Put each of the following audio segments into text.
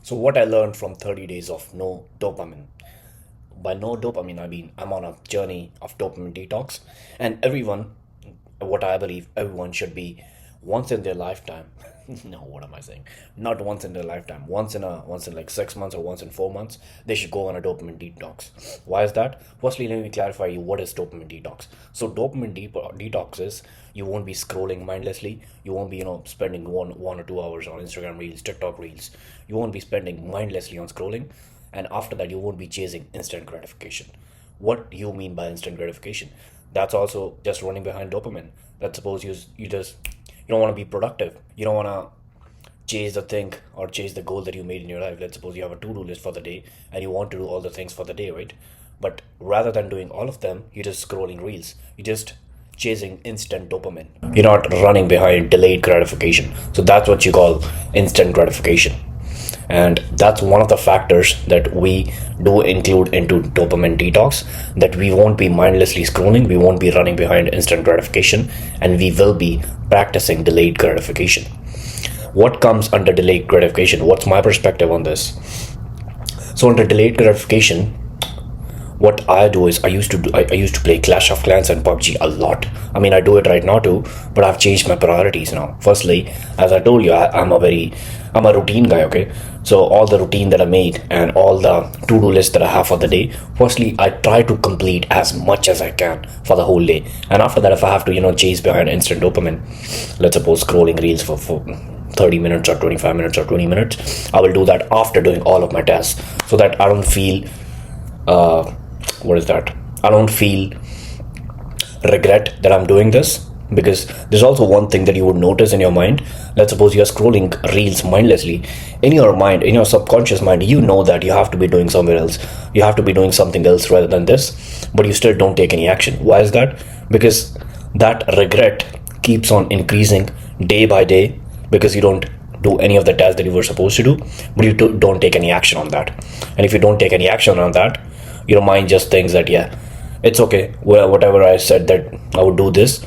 So what I learned from 30 days of no dopamine. By no dopamine, I mean I'm on a journey of dopamine detox, and everyone, what I believe everyone should be once in their lifetime. No, what am I saying? Not once in their lifetime. Once in like 6 months or once in 4 months, they should go on a dopamine detox. Why is that? Firstly, let me clarify you what is dopamine detox. So dopamine detox is you won't be scrolling mindlessly. You won't be spending one or 2 hours on Instagram reels, TikTok reels. You won't be spending mindlessly on scrolling, and after that you won't be chasing instant gratification. What do you mean by instant gratification? That's also just running behind dopamine. Let's suppose you don't want to be productive. You don't want to chase the thing or chase the goal that you made in your life. Let's suppose you have a to-do list for the day and you want to do all the things for the day, right? But rather than doing all of them, you're just scrolling reels. You're just chasing instant dopamine. You're not running behind delayed gratification. So that's what you call instant gratification. And that's one of the factors that we do include into dopamine detox, that we won't be mindlessly scrolling, we won't be running behind instant gratification, and we will be practicing delayed gratification. What comes under delayed gratification? What's my perspective on this? So under delayed gratification, what I do is I used to play Clash of Clans and PUBG a lot. I mean, I do it right now too, but I've changed my priorities now. Firstly, as I told you, I'm a routine guy. Okay, so all the routine that I made and all the to-do list that I have for the day. Firstly, I try to complete as much as I can for the whole day, and after that, if I have to chase behind instant dopamine, let's suppose scrolling reels for 30 minutes or 25 minutes or 20 minutes, I will do that after doing all of my tasks, so that I don't feel what is that? I don't feel regret that I'm doing this, because there's also one thing that you would notice in your mind. Let's suppose you're scrolling reels mindlessly. In your mind, in your subconscious mind, you know that you have to be doing somewhere else. You have to be doing something else rather than this, but you still don't take any action. Why is that? Because that regret keeps on increasing day by day, because you don't do any of the tasks that you were supposed to do, but you don't take any action on that. And if you don't take any action on that, your mind just thinks that, yeah, it's okay, well, whatever I said that I would do this,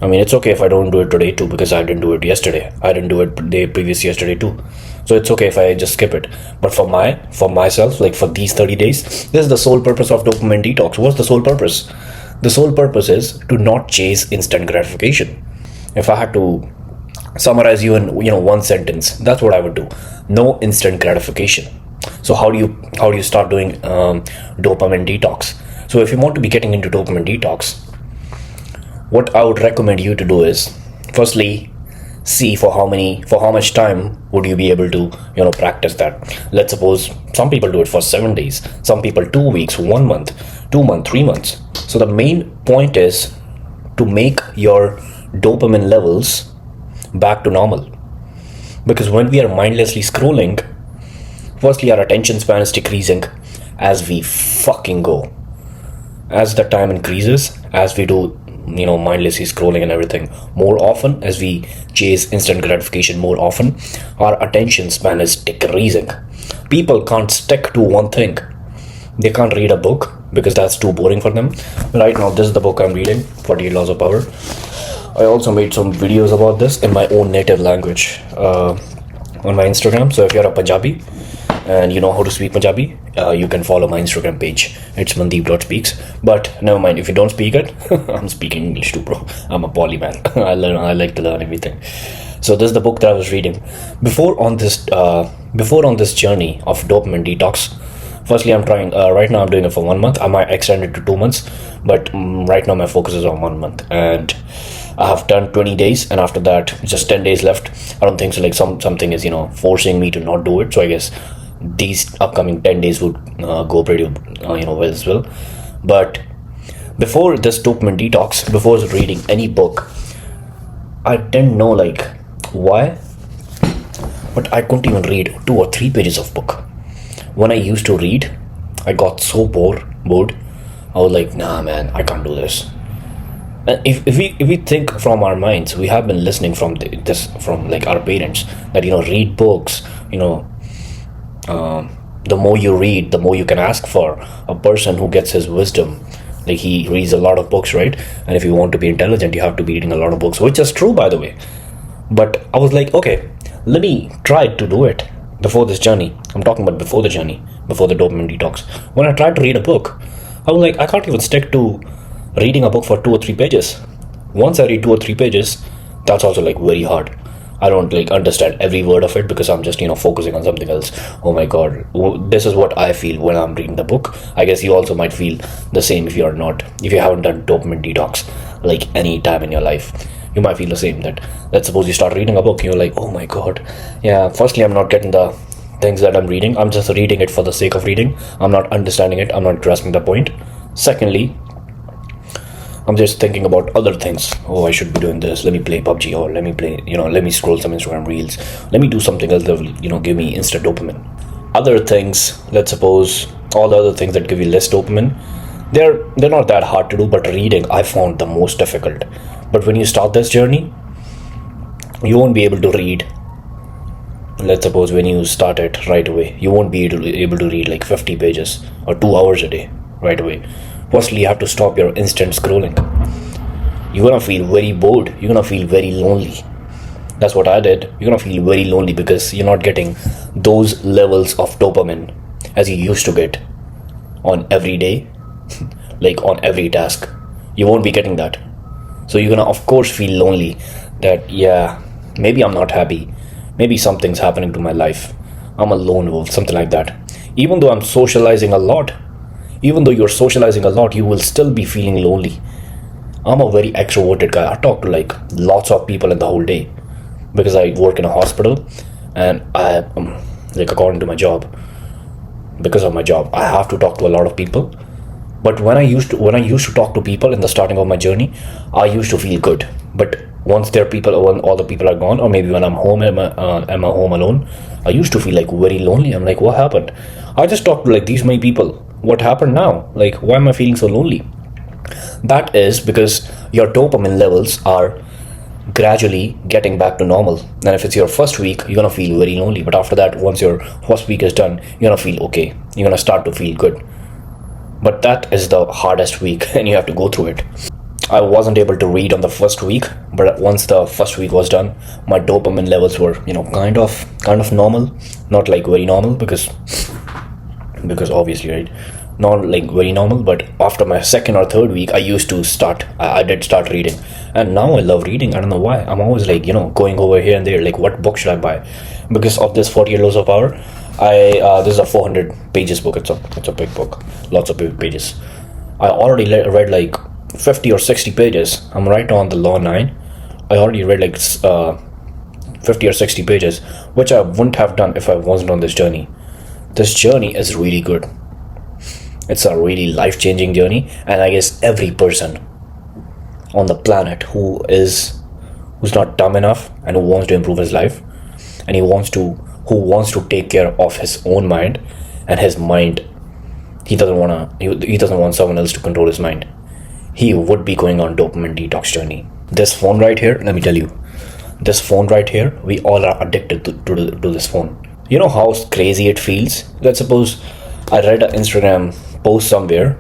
I mean, it's okay if I don't do it today too, because I didn't do it yesterday, I didn't do it the previous yesterday too, so it's okay if I just skip it. But for myself, like for these 30 days, this is the sole purpose of dopamine detox. What's the sole purpose? The sole purpose is to not chase instant gratification. If I had to summarize you in one sentence, that's what I would do: no instant gratification. So how do you start doing dopamine detox? So if you want to be getting into dopamine detox, what I would recommend you to do is, firstly, see for how much time would you be able to practice that. Let's suppose some people do it for 7 days, some people 2 weeks, 1 month, 2 months, 3 months. So the main point is to make your dopamine levels back to normal, because when we are mindlessly scrolling, firstly, our attention span is decreasing as we fucking go. As the time increases, as we do, mindlessly scrolling and everything more often, as we chase instant gratification more often, our attention span is decreasing. People can't stick to one thing. They can't read a book because that's too boring for them. Right now, this is the book I'm reading, 48 Laws of Power. I also made some videos about this in my own native language on my Instagram. So if you're a Punjabi and you know how to speak Punjabi, you can follow my Instagram page. It's mandeep.speaks. But never mind, if you don't speak it, I'm speaking English too, bro. I'm a polyman. I like to learn everything. So this is the book that I was reading before on this journey of dopamine detox. Firstly, I'm trying right now. I'm doing it for 1 month. I might extend it to 2 months, but right now my focus is on 1 month, and I have done 20 days, and after that, just 10 days left. I don't think so. Like something is forcing me to not do it. So I guess these upcoming 10 days would go pretty well as well. But before this dopamine detox, before reading any book, I didn't know like why, but I couldn't even read 2 or 3 pages of book. When I used to read, I got so bored. I was like, nah, man, I can't do this. And if we think from our minds, we have been listening from like our parents that read books. The more you read, the more you can ask for. A person who gets his wisdom, like he reads a lot of books, right? And if you want to be intelligent, you have to be reading a lot of books, which is true, by the way. But I was like, okay, let me try to do it. before this journey, I'm talking about before the journey, before the dopamine detox, when I tried to read a book, I was like, I can't even stick to reading a book for 2 or 3 pages. Once I read 2 or 3 pages, that's also like very hard. I don't like understand every word of it because I'm just focusing on something else. Oh my god, this is what I feel when I'm reading the book. I guess you also might feel the same if you haven't done dopamine detox like any time in your life. You might feel the same. That let's suppose you start reading a book, you're like, oh my god, yeah. Firstly, I'm not getting the things that I'm reading. I'm just reading it for the sake of reading. I'm not understanding it. I'm not grasping the point. Secondly, I'm just thinking about other things. Oh, I should be doing this. Let me play PUBG, or let me play, let me scroll some Instagram reels. Let me do something else that will, give me instant dopamine. Other things, let's suppose, all the other things that give you less dopamine, they're not that hard to do. But reading, I found the most difficult. But when you start this journey, you won't be able to read. Let's suppose when you start it right away, you won't be able to read like 50 pages or 2 hours a day right away. Firstly, you have to stop your instant scrolling. You're gonna feel very bored. You're gonna feel very lonely. That's what I did. You're gonna feel very lonely because you're not getting those levels of dopamine as you used to get on every day, like on every task. You won't be getting that. So you're gonna, of course, feel lonely that, yeah, maybe I'm not happy. Maybe something's happening to my life. I'm a lone wolf, something like that. Even though I'm socializing a lot, even though you're socializing a lot, you will still be feeling lonely. I'm a very extroverted guy. I talk to like lots of people in the whole day because I work in a hospital, and I like, according to my job, because of my job, I have to talk to a lot of people. But when I used to talk to people in the starting of my journey, I used to feel good. But once when all the people are gone, or maybe when I'm home, am I home alone, I used to feel like very lonely. I'm like, what happened? I just talked to like these many people. What happened now? Like, why am I feeling so lonely? That is because your dopamine levels are gradually getting back to normal. And if it's your first week, you're gonna feel very lonely. But after that, once your first week is done, you're gonna feel okay. You're gonna start to feel good. But that is the hardest week, and you have to go through it. I wasn't able to read on the first week, but once the first week was done, my dopamine levels were, kind of normal, not like very normal because obviously, right, not like very normal. But after my second or third week, I did start reading, and now I love reading. I don't know why. I'm always like, going over here and there, like, what book should I buy? Because of this 48 Laws of Power, this is a 400 pages book. It's a big book, lots of big pages. I already read like 50 or 60 pages. I'm right on the law 9. I already read like 50 or 60 pages, which I wouldn't have done if I wasn't on this journey. This journey is really good. It's a really life-changing journey, and I guess every person on the planet who's not dumb enough and who wants to improve his life, and who wants to take care of his own mind, and his mind, he doesn't want someone else to control his mind. He would be going on dopamine detox journey. This phone right here, let me tell you, this phone right here, we all are addicted to this phone. You know how crazy it feels? Let's suppose I read an Instagram post somewhere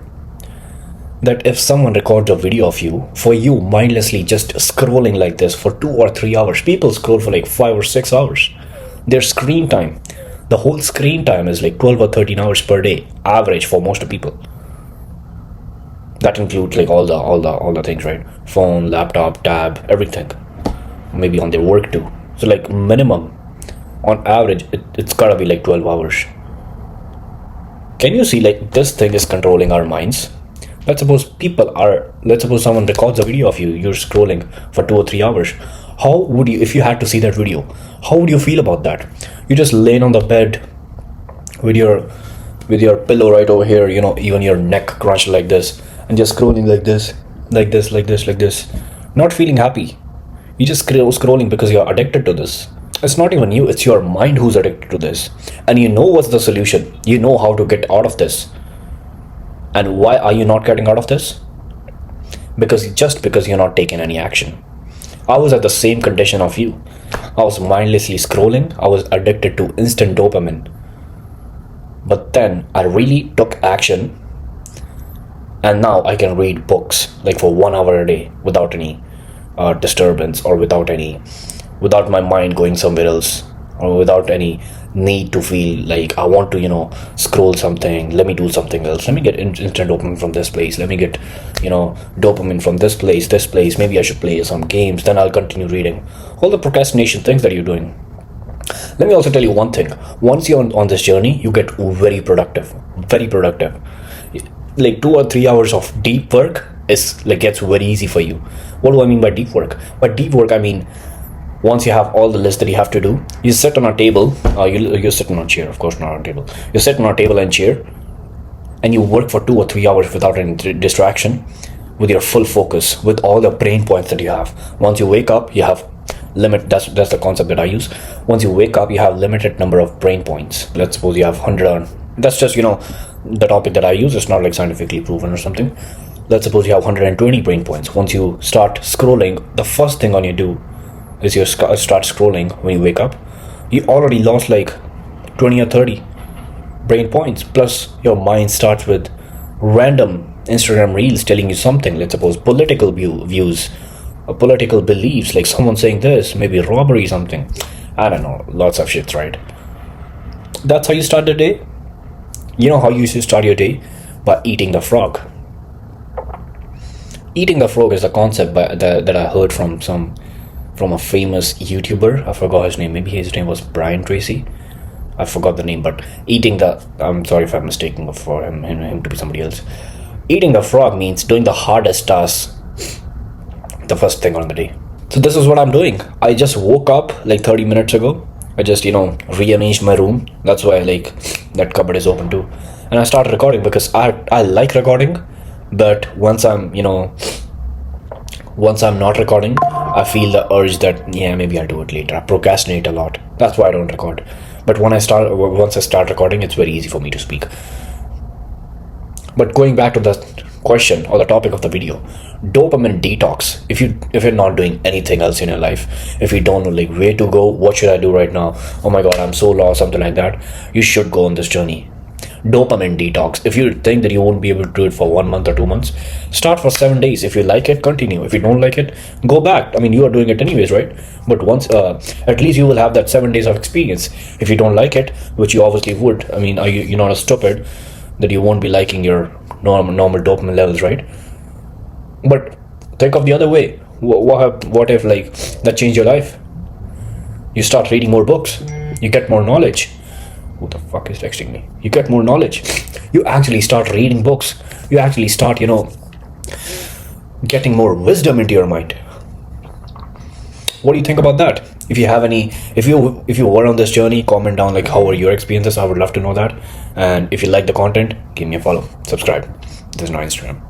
that if someone records a video of you, for you mindlessly just scrolling like this for 2 or 3 hours, people scroll for like 5 or 6 hours. Their screen time, the whole screen time is like 12 or 13 hours per day, average for most of people. That includes like all the things, right? Phone, laptop, tab, everything. Maybe on their work too. So like minimum, on average, it's gotta be like 12 hours. Can you see like this thing is controlling our minds? Let's suppose someone records a video of you, you're scrolling for 2 or 3 hours. How would you, if you had to see that video, how would you feel about that? You just laying on the bed with your pillow right over here, even your neck crunched like this, and just scrolling like this, not feeling happy. You just scrolling because you're addicted to this. It's not even you, it's your mind who's addicted to this. And you know what's the solution. You know how to get out of this. And why are you not getting out of this? Because you're not taking any action. I was at the same condition of you. I was mindlessly scrolling. I was addicted to instant dopamine. But then I really took action, and now I can read books like for 1 hour a day without any disturbance, or without my mind going somewhere else, or without any need to feel like I want to, scroll something. Let me do something else. Let me get instant dopamine from this place. Let me get, dopamine from this place. Maybe I should play some games. Then I'll continue reading. All the procrastination things that you're doing. Let me also tell you one thing. Once you're on this journey, you get very productive. Very productive. Like 2 or 3 hours of deep work is like gets very easy for you. What do I mean by deep work? By deep work, I mean once you have all the list that you have to do, you sit on a table. You're sitting on a chair, of course, not on a table. You're sitting on a table and chair, and you work for 2 or 3 hours without any distraction, with your full focus, with all the brain points that you have. Once you wake up, you have limit. That's the concept that I use. Once you wake up, you have limited number of brain points. Let's suppose you have 100. That's just the topic that I use. It's not like scientifically proven or something. Let's suppose you have 120 brain points. Once you start scrolling, the first thing on you do is you start scrolling when you wake up. You already lost like 20 or 30 brain points. Plus, your mind starts with random Instagram reels telling you something. Let's suppose political views or political beliefs, like someone saying this, maybe robbery, something. I don't know, lots of shit, right? That's how you start the day. You know how you should start your day? By eating the frog. Eating the frog is a concept that I heard from a famous YouTuber. I forgot his name. Maybe his name was Brian Tracy. I forgot the name. But I'm sorry if I'm mistaking for him to be somebody else. Eating the frog means doing the hardest task the first thing on the day. So this is what I'm doing. I just woke up like 30 minutes ago. I just rearranged my room. That's why like that cupboard is open too. And I started recording because I like recording. But once I'm not recording, I feel the urge that maybe I'll do it later. I procrastinate a lot. That's why I don't record. But once I start recording, it's very easy for me to speak. But going back to the question or the topic of the video, dopamine detox. If you're not doing anything else in your life, if you don't know like where to go, what should I do right now? Oh my god, I'm so lost, something like that. You should go on this journey. Dopamine detox. If you think that you won't be able to do it for 1 month or 2 months, start for 7 days. If you like it, continue. If you don't like it, go back. I mean, you are doing it anyways, right? But once at least you will have that 7 days of experience. If you don't like it, which you obviously would, I mean, you're not as stupid that you won't be liking your normal dopamine levels, right? But think of the other way. What if like that changed your life? You start reading more books. You get more knowledge. Who the fuck is texting me? You get more knowledge. You actually start reading books. You actually start, getting more wisdom into your mind. What do you think about that? If you were on this journey, comment down like how were your experiences. I would love to know that. And if you like the content, give me a follow, subscribe. This is not Instagram.